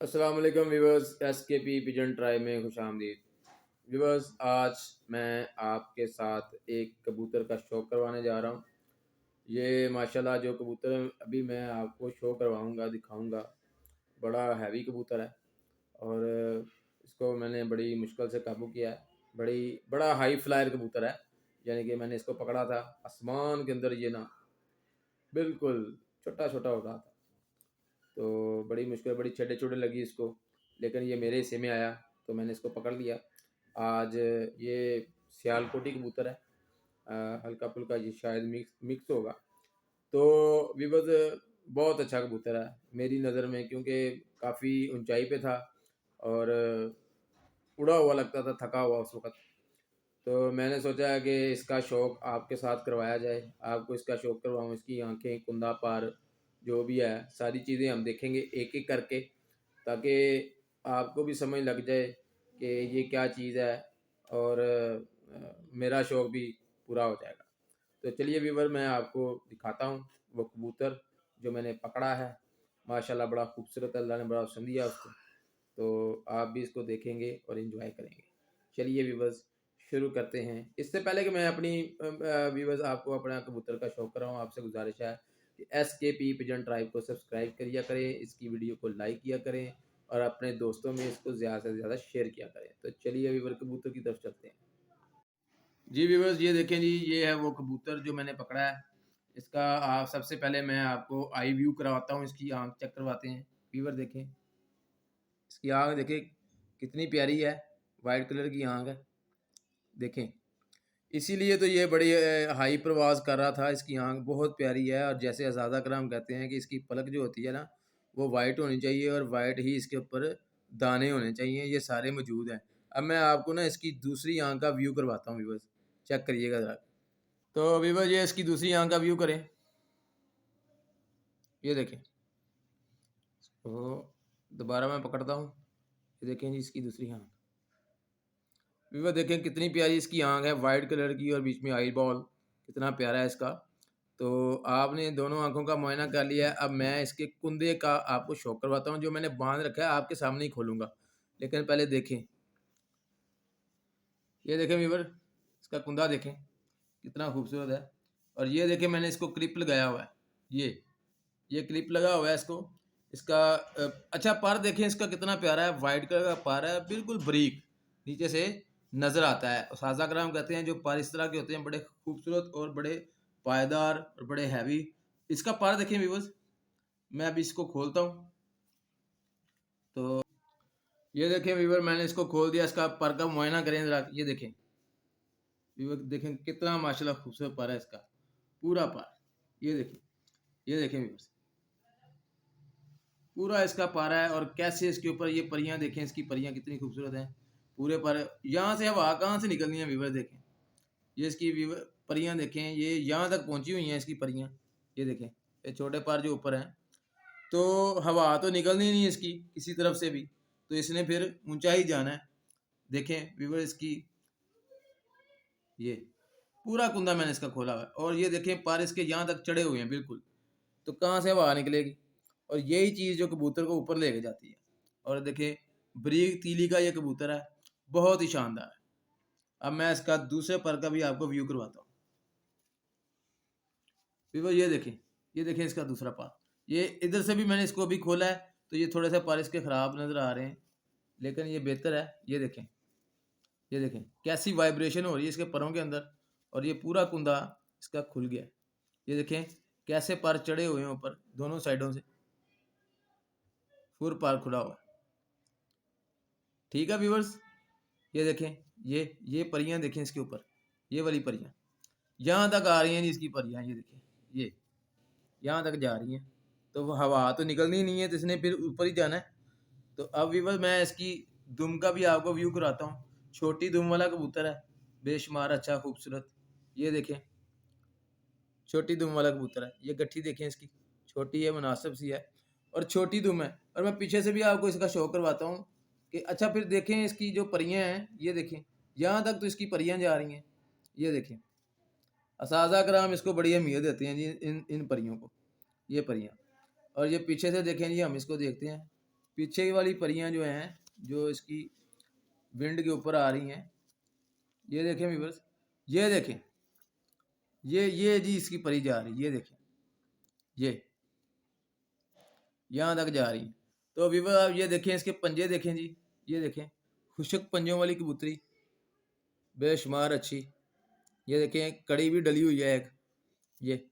अस्सलाम वालेकुम viewers, SKP pigeon try में खुशामदीद। व्यूवर्स, आज मैं आपके साथ एक कबूतर का शो करवाने जा रहा हूँ। ये माशाल्लाह जो कबूतर अभी मैं आपको शो करवाऊँगा, दिखाऊँगा, बड़ा हैवी कबूतर है और इसको मैंने बड़ी मुश्किल से काबू किया है। बड़ा हाई फ्लायर कबूतर है, यानी कि मैंने इसको पकड़ा था आसमान के अंदर, ये ना बिल्कुल छोटा-छोटा हो रहा था। तो बड़ी मुश्किल, बड़ी चढ़े-चढ़े लगी इसको, लेकिन ये मेरे हिस्से में आया तो मैंने इसको पकड़ लिया। आज ये सियालकोटी कबूतर है, हल्का-फुल्का ये शायद मिक्स होगा। तो विवज़ बहुत अच्छा कबूतर है मेरी नज़र में, क्योंकि काफ़ी ऊंचाई पे था और उड़ा हुआ लगता था, थका हुआ उस वक़्त। तो मैंने सोचा कि इसका शौक़ आपके साथ करवाया जाए, आपको इसका शौक़ करवाऊँ। इसकी आँखें, कुंदा पर जो भी है, सारी चीज़ें हम देखेंगे एक-एक करके, ताकि आपको भी समझ लग जाए कि ये क्या चीज़ है और मेरा शौक़ भी पूरा हो जाएगा। तो चलिए व्यूअर, मैं आपको दिखाता हूँ वो कबूतर जो मैंने पकड़ा है। माशाल्लाह बड़ा खूबसूरत, अल्लाह ने बड़ा हुस्न दिया उसको। तो आप भी इसको देखेंगे और एंजॉय करेंगे। चलिए व्यूअर्स, शुरू करते हैं। इससे पहले कि मैं अपनी व्यूअर्स आपको अपना कबूतर का शौक कराऊँ, आपसे गुजारिश है कि एसकेपी पिजन ट्राइब को सब्सक्राइब किया करें, इसकी वीडियो को लाइक किया करें और अपने दोस्तों में इसको ज़्यादा से ज़्यादा शेयर किया करें। तो चलिए व्यूअर, कबूतर की तरफ चलते हैं। जी व्यूअर्स, ये देखें जी, ये है वो कबूतर जो मैंने पकड़ा है। इसका आप सबसे पहले मैं आपको आई व्यू करवाता हूँ, इसकी आँख चेक करवाते हैं। व्यूअर देखें, इसकी आँख देखें कितनी प्यारी है, वाइट कलर की आँख है, देखें। इसीलिए तो ये बड़ी हाई प्रवास कर रहा था। इसकी आँख बहुत प्यारी है और जैसे अज़ादा कराम कहते हैं कि इसकी पलक जो होती है ना, वो वाइट होनी चाहिए और वाइट ही इसके ऊपर दाने होने चाहिए, ये सारे मौजूद हैं। अब मैं आपको ना इसकी दूसरी आँख का व्यू करवाता हूँ व्यूअर्स, चेक करिएगा ज़रा। तो व्यूअर्स, ये इसकी दूसरी आँख का व्यू करें, ये देखें। तो दोबारा मैं पकड़ता हूँ, ये देखें जी इसकी दूसरी आँख। व्यूअर देखें कितनी प्यारी इसकी आँख है, वाइट कलर की और बीच में आई बॉल, कितना प्यारा है इसका। तो आपने दोनों आँखों का मुआयना कर लिया है। अब मैं इसके कुंदे का आपको शो करवाता हूँ, जो मैंने बाँध रखा है, आपके सामने ही खोलूँगा। लेकिन पहले देखें, ये देखें व्यूअर, इसका कुंदा देखें कितना खूबसूरत है। और ये देखें, मैंने इसको क्लिप लगाया हुआ है, ये क्लिप लगा हुआ है इसको। इसका अच्छा पर देखें, इसका कितना प्यारा है, वाइट कलर का पर है, बिल्कुल बारीक नीचे से नज़र आता है। और साजा ग्राम कहते हैं जो पर इस तरह के होते हैं, बड़े खूबसूरत और बड़े पायदार और बड़े हैवी। इसका पर देखें व्यूअर्स, मैं अभी इसको खोलता हूँ। तो ये देखें व्यूअर, मैंने इसको खोल दिया। इसका पर का मुआयना करें ज़रा, ये देखें व्यूअर, देखें कितना माशाल्लाह खूबसूरत पर है इसका, पूरा पर। ये देखें, ये देखें व्यूअर्स, पूरा इसका पारा है। और कैसे इसके ऊपर ये परियां देखें, इसकी परियां कितनी खूबसूरत हैं पूरे पर। यहाँ से हवा कहाँ से निकलनी है व्यूअर, देखें ये इसकी परियां देखें, ये यहाँ तक पहुँची हुई हैं इसकी परियां। ये देखें, ये छोटे पर जो ऊपर हैं, तो हवा तो निकलनी नहीं है इसकी किसी तरफ से भी, तो इसने फिर ऊंचाई जाना है। देखें व्यूअर, इसकी ये पूरा कुंदा मैंने इसका खोला हुआ है और ये देखें पर इसके यहाँ तक चढ़े हुए हैं बिल्कुल। तो कहाँ से हवा निकलेगी? और यही चीज़ जो कबूतर को ऊपर लेके जाती है। और देखिए, बरीक तीली का ये कबूतर है, बहुत ही शानदार है। अब मैं इसका दूसरे पर का भी आपको व्यू करवाता हूँ। व्यूअर ये देखें इसका दूसरा पर। ये इधर से भी मैंने इसको अभी खोला है, तो ये थोड़े से पर इसके ख़राब नज़र आ रहे हैं, लेकिन ये बेहतर है। ये देखें कैसी वाइब्रेशन हो रही है इसके परों के अंदर, और ये पूरा कुंदा इसका खुल गया है। ये देखें कैसे पर चढ़े हुए हैं ऊपर दोनों साइडों से, पूरा पर खुला हुआ है। ठीक है व्यूअर्स, ये देखें, ये परियां देखें इसके ऊपर, ये वाली परियां यहाँ तक आ रही हैं जी इसकी परियां। ये देखें, ये यहाँ तक जा रही हैं, तो वो हवा तो निकलनी नहीं है, तो इसने फिर ऊपर ही जाना है। तो अब व्यूअर्स, मैं इसकी दुम का भी आपको व्यू कराता हूँ। छोटी दुम वाला कबूतर है, बेशुमार अच्छा खूबसूरत। ये देखें, छोटी दुम वाला कबूतर है। ये गट्ठी देखें इसकी, छोटी है, मुनासिब सी है और छोटी दुम है। और मैं पीछे से भी आपको इसका शो करवाता हूँ कि अच्छा फिर देखें इसकी जो परियां हैं, ये देखें यहाँ तक तो इसकी परियां जा रही हैं। ये देखें, असाज़ा कराम इसको बड़ी अहमियत देते हैं जी इन इन परियों को, ये परियां। और ये पीछे से देखें जी, हम इसको देखते हैं, पीछे वाली परियां जो हैं, जो इसकी विंड के ऊपर आ रही हैं, ये देखें व्यूअर्स, ये देखें, ये जी इसकी परी जा रही है, ये देखें, ये यहाँ तक जा रही है। तो व्यूअर आप ये देखें, इसके पंजे देखें जी, ये देखें, खुशक पंजों वाली कबूतरी, बेशुमार अच्छी। ये देखें, कड़ी भी डली हुई है एक, ये।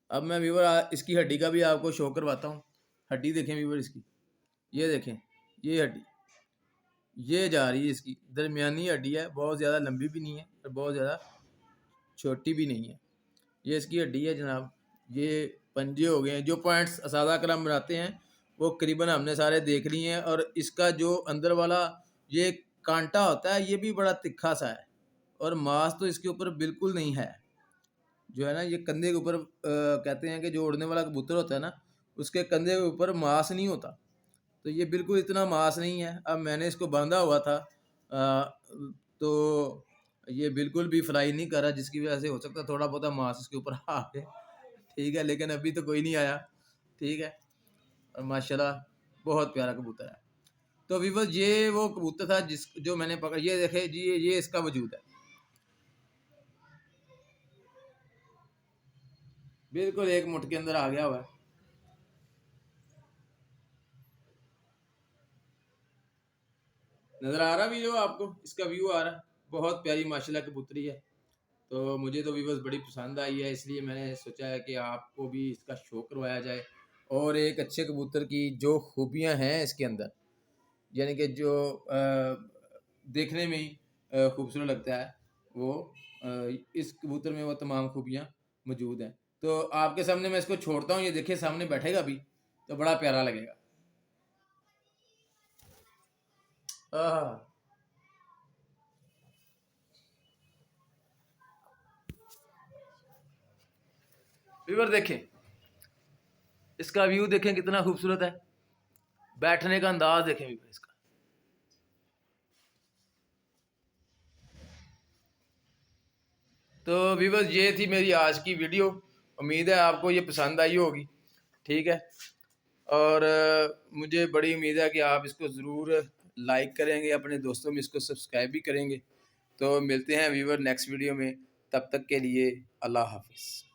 अब मैं व्यूअर इसकी हड्डी का भी आपको शो करवाता हूँ। हड्डी देखें व्यूअर इसकी, ये देखें, ये हड्डी, ये जा रही है इसकी, दरमियानी हड्डी है, बहुत ज़्यादा लंबी भी नहीं है और बहुत ज़्यादा छोटी भी नहीं है। ये इसकी हड्डी है जनाब। ये पंजे हो गए हैं, जो पॉइंट्स असादा करम बनाते हैं वो करीबन हमने सारे देख लिए हैं। और इसका जो अंदर वाला ये कांटा होता है, ये भी बड़ा तिखा सा है, और मांस तो इसके ऊपर बिल्कुल नहीं है। जो है ना, ये कंधे के ऊपर कहते हैं कि जो उड़ने वाला कबूतर होता है ना, उसके कंधे के ऊपर मांस नहीं होता, तो ये बिल्कुल इतना मांस नहीं है। अब मैंने इसको बांधा हुआ था, तो ये बिल्कुल भी फ्लाई नहीं कर रहा, जिसकी वजह से हो सकता है थोड़ा बहुत मांस इसके ऊपर आ गए, ठीक है, लेकिन अभी तो कोई नहीं आया, ठीक है। और माशाल्लाह बहुत प्यारा कबूतर है। तो अभी बस ये वो कबूतर था जो मैंने पकड़ा, ये देखे जी, ये इसका वजूद है, बिल्कुल एक मुठ के अंदर आ गया हुआ है। नज़र आ रहा वीडियो आपको, इसका व्यू आ रहा है, बहुत प्यारी माशाल्लाह कबूतरी है। तो मुझे तो व्यूअर्स बड़ी पसंद आई है, इसलिए मैंने सोचा है कि आपको भी इसका शो करवाया जाए, और एक अच्छे कबूतर की जो खूबियां हैं इसके अंदर, यानी कि जो देखने में ही खूबसूरत लगता है, वो इस कबूतर में वो तमाम खूबियां मौजूद हैं। तो आपके सामने मैं इसको छोड़ता हूँ, ये देखिए सामने बैठेगा भी तो बड़ा प्यारा लगेगा। आह, व्यूअर देखें, इसका व्यू देखें कितना खूबसूरत है, बैठने का अंदाज देखें व्यूअर इसका। तो व्यूअर्स ये थी मेरी आज की वीडियो, उम्मीद है आपको ये पसंद आई होगी, ठीक है। और मुझे बड़ी उम्मीद है कि आप इसको ज़रूर लाइक करेंगे, अपने दोस्तों में इसको सब्सक्राइब भी करेंगे। तो मिलते हैं व्यूअर नेक्स्ट वीडियो में, तब तक के लिए अल्लाह हाफिज़।